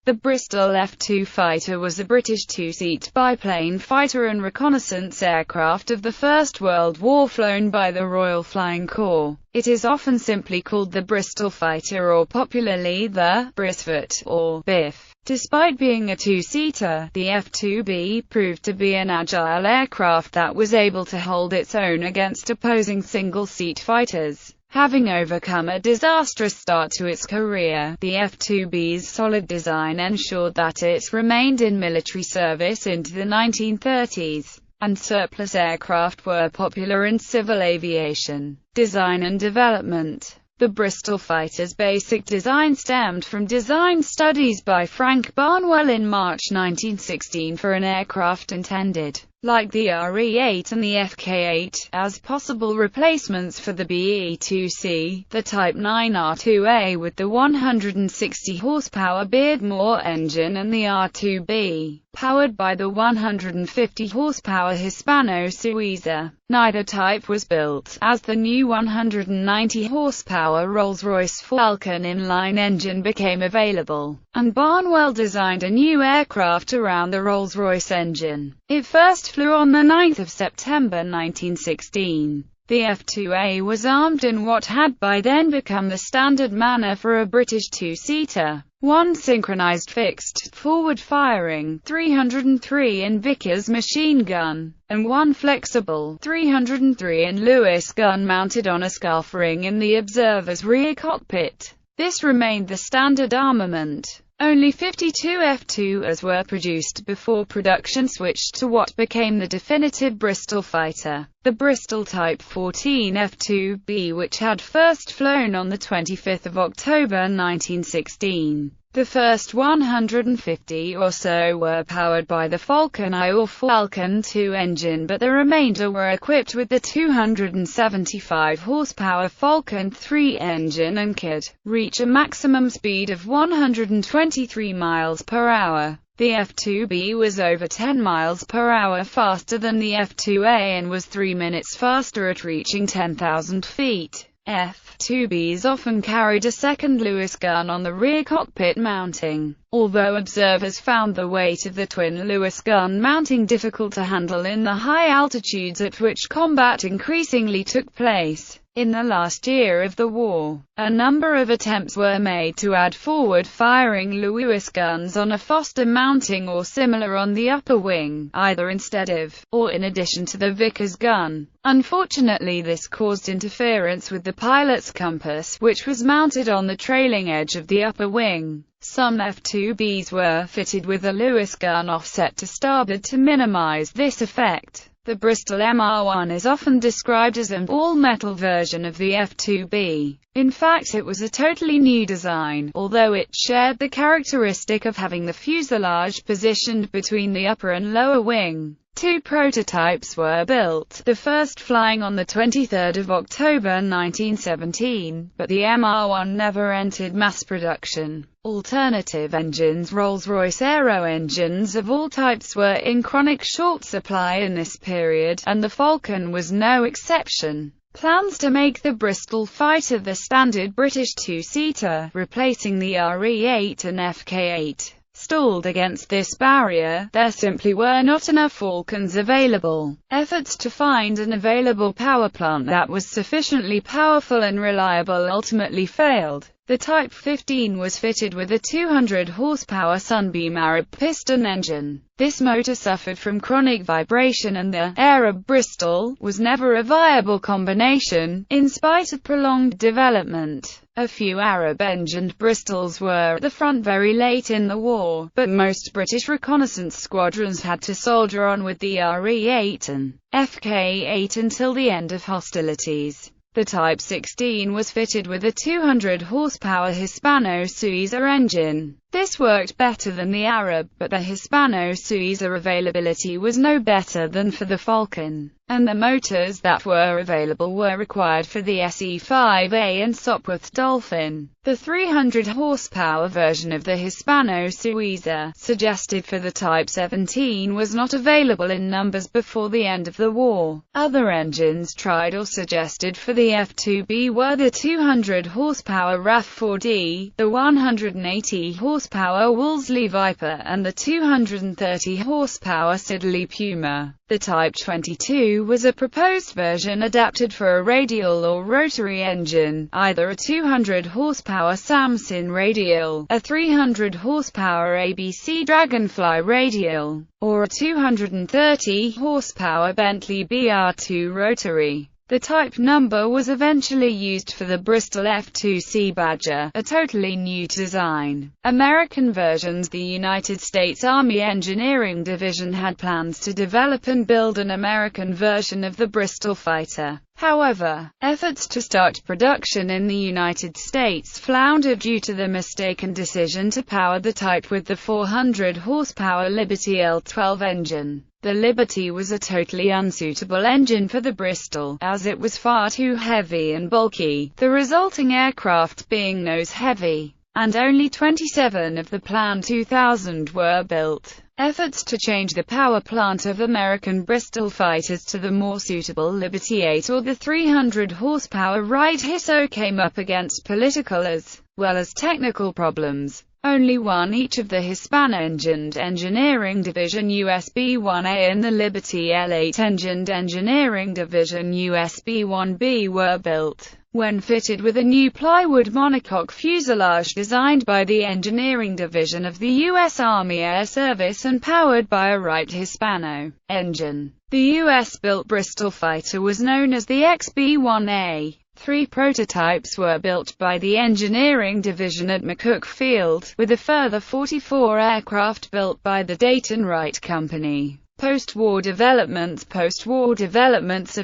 The Bristol F.2 Fighter was a British two-seat biplane fighter and reconnaissance aircraft of the First World War flown by the Royal Flying Corps. It is often simply called the Bristol Fighter or popularly the Brisfit or Biff. Despite being a two-seater, the F-2B proved to be an agile aircraft that was able to hold its own against opposing single-seat fighters. Having overcome a disastrous start to its career, the F-2B's solid design ensured that it remained in military service into the 1930s, and surplus aircraft were popular in civil aviation design and development. The Bristol Fighter's basic design stemmed from design studies by Frank Barnwell in March 1916 for an aircraft intended, like the RE-8 and the FK-8, as possible replacements for the BE-2C, the Type 9R2A with the 160 horsepower Beardmore engine, and the R2B, powered by the 150 horsepower Hispano-Suiza. Neither type was built, as the new 190 horsepower Rolls-Royce Falcon inline engine became available, and Barnwell designed a new aircraft around the Rolls-Royce engine. It first flew on the 9th of September 1916. The F-2A was armed in what had by then become the standard manner for a British two-seater: one synchronized fixed, forward-firing, 303 Vickers machine gun, and one flexible, 303 Lewis gun mounted on a scarf ring in the observer's rear cockpit. This remained the standard armament. Only 52 F-2As were produced before production switched to what became the definitive Bristol Fighter, the Bristol Type 14 F-2B, which had first flown on the 25th of October 1916. The first 150 or so were powered by the Falcon I or Falcon II engine, but the remainder were equipped with the 275 horsepower Falcon III engine and could reach a maximum speed of 123 miles per hour. The F-2B was over 10 miles per hour faster than the F-2A and was 3 minutes faster at reaching 10,000 feet. F-2Bs often carried a second Lewis gun on the rear cockpit mounting, although observers found the weight of the twin Lewis gun mounting difficult to handle in the high altitudes at which combat increasingly took place. In the last year of the war, a number of attempts were made to add forward-firing Lewis guns on a Foster mounting or similar on the upper wing, either instead of, or in addition to the Vickers gun. Unfortunately, this caused interference with the pilot's compass, which was mounted on the trailing edge of the upper wing. Some F-2Bs were fitted with a Lewis gun offset to starboard to minimize this effect. The Bristol MR1 is often described as an all-metal version of the F-2B. In fact, it was a totally new design, although it shared the characteristic of having the fuselage positioned between the upper and lower wing. Two prototypes were built, the first flying on the 23rd of October 1917, but the MR1 never entered mass production. Alternative engines, Rolls-Royce Aero engines of all types, were in chronic short supply in this period, and the Falcon was no exception. Plans to make the Bristol Fighter the standard British two-seater, replacing the RE-8 and FK-8, stalled against this barrier. There simply were not enough Falcons available. Efforts to find an available power plant that was sufficiently powerful and reliable ultimately failed. The Type 15 was fitted with a 200 horsepower Sunbeam Arab piston engine. This motor suffered from chronic vibration, and the Arab-Bristol was never a viable combination, in spite of prolonged development. A few Arab-engined Bristols were at the front very late in the war, but most British reconnaissance squadrons had to soldier on with the RE-8 and FK-8 until the end of hostilities. The Type 16 was fitted with a 200 horsepower Hispano-Suiza engine. This worked better than the Arab, but the Hispano-Suiza availability was no better than for the Falcon. and the motors that were available were required for the SE-5A and Sopwith Dolphin. The 300 horsepower version of the Hispano-Suiza, suggested for the Type 17, was not available in numbers before the end of the war. Other engines tried or suggested for the F-2B were the 200 horsepower RAF-4D, the 180 horsepower Wolseley Viper, and the 230 horsepower Siddeley Puma. The Type 22 was a proposed version adapted for a radial or rotary engine, either a 200 horsepower Samson radial, a 300 horsepower ABC Dragonfly radial, or a 230 horsepower Bentley BR2 rotary. The type number was eventually used for the Bristol F.2 Sea Badger, a totally new design. American versions. The United States Army Engineering Division had plans to develop and build an American version of the Bristol Fighter. However, efforts to start production in the United States floundered due to the mistaken decision to power the type with the 400 horsepower Liberty L12 engine. The Liberty was a totally unsuitable engine for the Bristol, as it was far too heavy and bulky, the resulting aircraft being nose-heavy, and only 27 of the planned 2,000 were built. Efforts to change the power plant of American Bristol fighters to the more suitable Liberty 8 or the 300 horsepower Wright Hisso came up against political as well as technical problems. Only one each of the Hispano-engined Engineering Division USB-1A and the Liberty L8-engined Engineering Division USB-1B were built. When fitted with a new plywood monocoque fuselage designed by the Engineering Division of the U.S. Army Air Service and powered by a Wright Hispano engine, the U.S.-built Bristol Fighter was known as the XB-1A. 3 prototypes were built by the Engineering Division at McCook Field, with a further 44 aircraft built by the Dayton Wright Company. Post-war developments of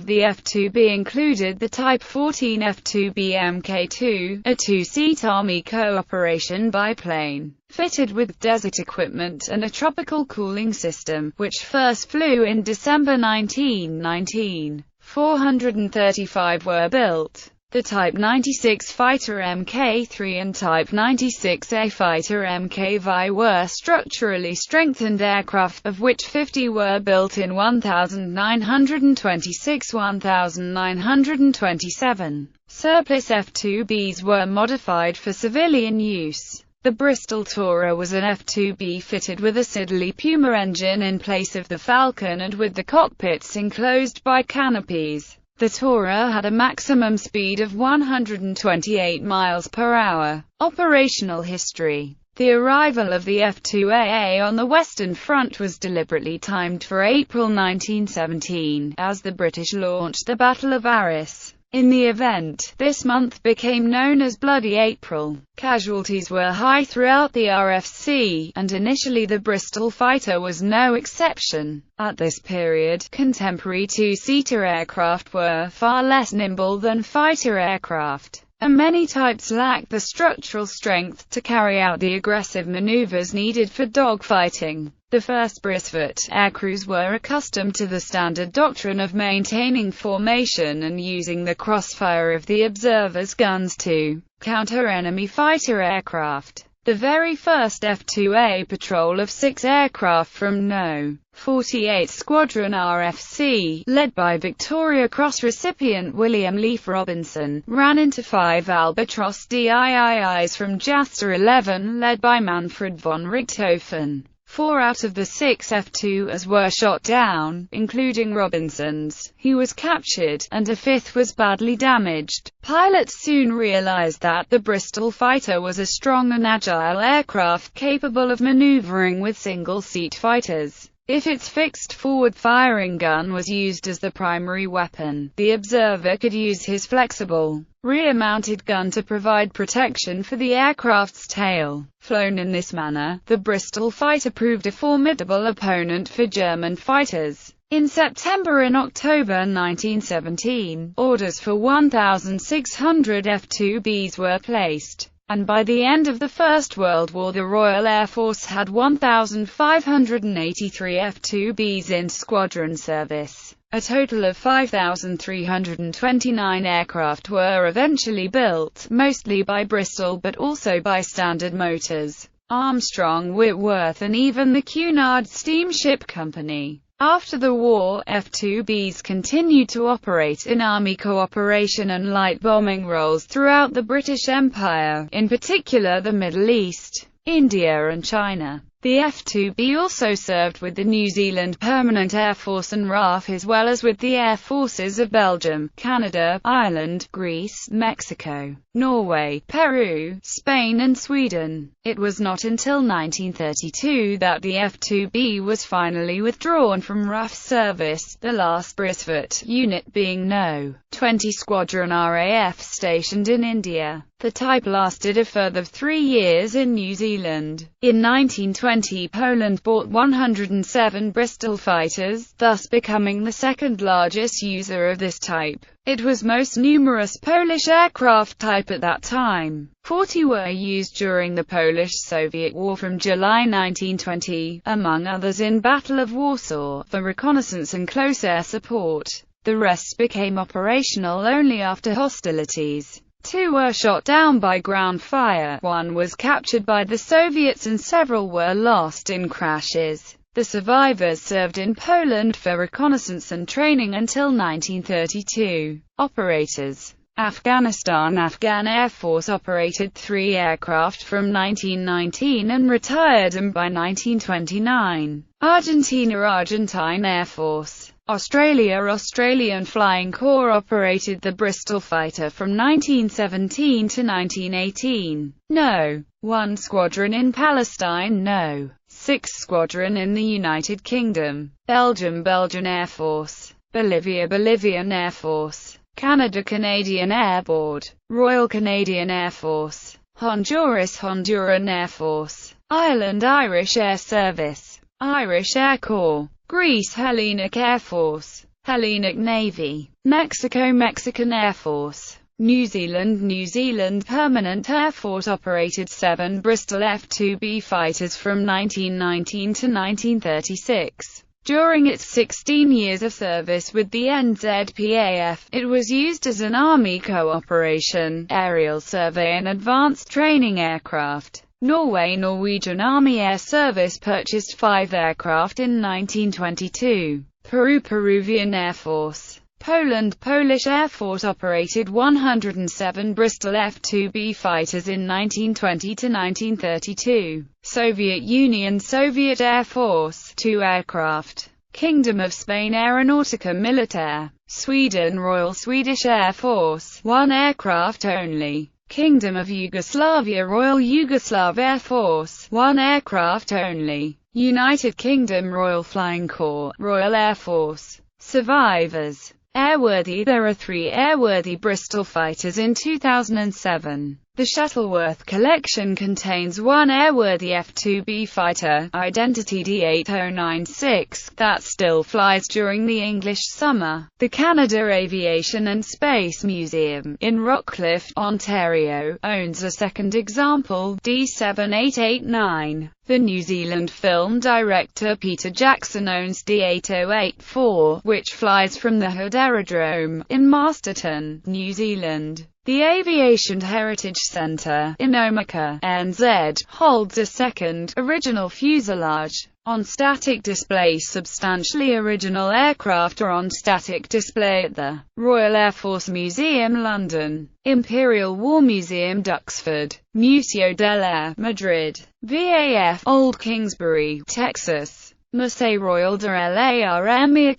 the F-2B included the Type 14 F-2B Mk2, a 2-seat Army cooperation biplane, fitted with desert equipment and a tropical cooling system, which first flew in December 1919. 435 were built. The Type 96 Fighter Mk3 and Type 96A Fighter Mk-Vi were structurally strengthened aircraft, of which 50 were built in 1927. Surplus F-2Bs were modified for civilian use. The Bristol Tourer was an F-2B fitted with a Siddeley Puma engine in place of the Falcon and with the cockpits enclosed by canopies. The Tourer had a maximum speed of 128 miles per hour. Operational history. The arrival of the F-2AA on the Western Front was deliberately timed for April 1917, as the British launched the Battle of Arras. In the event, this month became known as Bloody April. Casualties were high throughout the RFC, and initially the Bristol Fighter was no exception. At this period, contemporary two-seater aircraft were far less nimble than fighter aircraft, and many types lacked the structural strength to carry out the aggressive maneuvers needed for dogfighting. The first Brisfit aircrews were accustomed to the standard doctrine of maintaining formation and using the crossfire of the observers' guns to counter enemy fighter aircraft. The very first F-2A patrol of 6 aircraft from No. 48 Squadron RFC, led by Victoria Cross recipient William Leaf Robinson, ran into 5 Albatross DIIs from Jaster 11, led by Manfred von Richthofen. 4 out of the 6 F-2As were shot down, including Robinson's. He was captured, and a 5th was badly damaged. Pilots soon realized that the Bristol Fighter was a strong and agile aircraft capable of maneuvering with single-seat fighters. If its fixed forward-firing gun was used as the primary weapon, the observer could use his flexible, rear-mounted gun to provide protection for the aircraft's tail. Flown in this manner, the Bristol Fighter proved a formidable opponent for German fighters. In September and October 1917, orders for 1,600 F-2Bs were placed, and by the end of the First World War the Royal Air Force had 1,583 F-2Bs in squadron service. A total of 5,329 aircraft were eventually built, mostly by Bristol but also by Standard Motors, Armstrong Whitworth and even the Cunard Steamship Company. After the war, F-2Bs continued to operate in Army cooperation and light bombing roles throughout the British Empire, in particular the Middle East, India and China. The F-2B also served with the New Zealand Permanent Air Force and RAF as well as with the Air Forces of Belgium, Canada, Ireland, Greece, Mexico, Norway, Peru, Spain and Sweden. It was not until 1932 that the F-2B was finally withdrawn from RAF service, the last Brisfit unit being No. 20 Squadron RAF stationed in India. The type lasted a further 3 years in New Zealand. In 1920, Poland bought 107 Bristol fighters, thus becoming the second largest user of this type. It was most numerous Polish aircraft type at that time. 40 were used during the Polish-Soviet War from July 1920, among others in Battle of Warsaw, for reconnaissance and close air support. The rest became operational only after hostilities. 2 were shot down by ground fire, 1 was captured by the Soviets and several were lost in crashes. The survivors served in Poland for reconnaissance and training until 1932. Operators: Afghanistan. Afghan Air Force operated 3 aircraft from 1919 and retired them by 1929. Argentina. Argentine Air Force. Australia. Australian Flying Corps operated the Bristol Fighter from 1917 to 1918. No. 1 Squadron in Palestine. No. 6 Squadron in the United Kingdom. Belgium. Belgian Air Force. Bolivia. Bolivian Air Force. Canada. Canadian Air Board. Royal Canadian Air Force. Honduras. Honduran Air Force. Ireland. Irish Air Service. Irish Air Corps. Greece. Hellenic Air Force. Hellenic Navy. Mexico. Mexican Air Force. New Zealand. New Zealand Permanent Air Force operated 7 Bristol F-2B fighters from 1919 to 1936. During its 16 years of service with the NZPAF, it was used as an Army cooperation, aerial survey and advanced training aircraft. Norway. Norwegian Army Air Service purchased 5 aircraft in 1922. Peru. Peruvian Air Force. Poland. Polish Air Force operated 107 Bristol F-2B fighters in 1920 to 1932. Soviet Union. Soviet Air Force. 2 aircraft. Kingdom of Spain. Aeronautica Militaire. Sweden. Royal Swedish Air Force. 1 aircraft only. Kingdom of Yugoslavia. Royal Yugoslav Air Force. 1 aircraft only. United Kingdom. Royal Flying Corps. Royal Air Force. Survivors. Airworthy. There are 3 airworthy Bristol fighters in 2007. The Shuttleworth collection contains 1 airworthy F-2B fighter, Identity D8096, that still flies during the English summer. The Canada Aviation and Space Museum, in Rockcliffe, Ontario, owns a second example, D7889. The New Zealand film director Peter Jackson owns D8084, which flies from the Hood Aerodrome, in Masterton, New Zealand. The Aviation Heritage Centre, in Omaka, NZ, holds a second, original fuselage. On static display. Substantially original aircraft are on static display at the Royal Air Force Museum, London, Imperial War Museum, Duxford, Museo del Air, Madrid, VAF, Old Kingsbury, Texas, Musée Royal de l'Armée,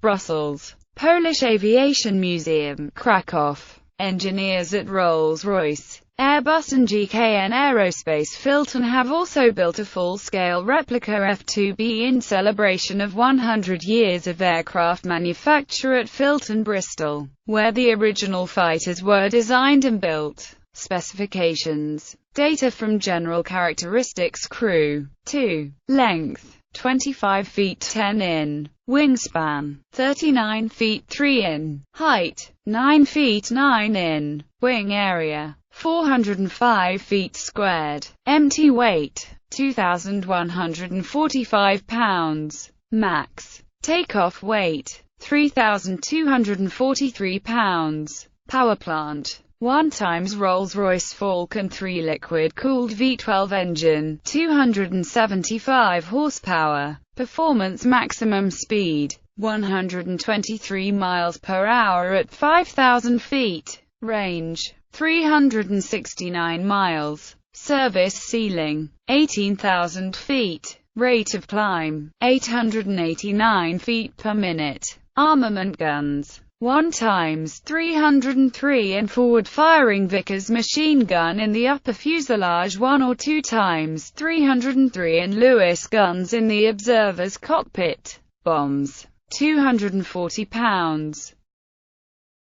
Brussels, Polish Aviation Museum, Krakow. Engineers at Rolls-Royce, Airbus and GKN Aerospace Filton have also built a full-scale replica F-2B in celebration of 100 years of aircraft manufacture at Filton, Bristol, where the original fighters were designed and built. Specifications. Data from General Characteristics. Crew. 2. Length. 25 feet 10 in. Wingspan. 39 feet 3 in. Height. 9 feet 9 in. Wing area. 405 feet squared. Empty weight. 2,145 pounds. Max takeoff weight. 3,243 pounds. Power plant. 1 times Rolls-Royce Falcon 3 liquid-cooled V12 engine, 275 horsepower. Performance maximum speed, 123 miles per hour at 5,000 feet. Range, 369 miles. Service ceiling, 18,000 feet. Rate of climb, 889 feet per minute. Armament guns. 1 times 303 and forward-firing Vickers machine gun in the upper fuselage, 1 or 2 times 303 and Lewis guns in the observer's cockpit. Bombs. 240 pounds.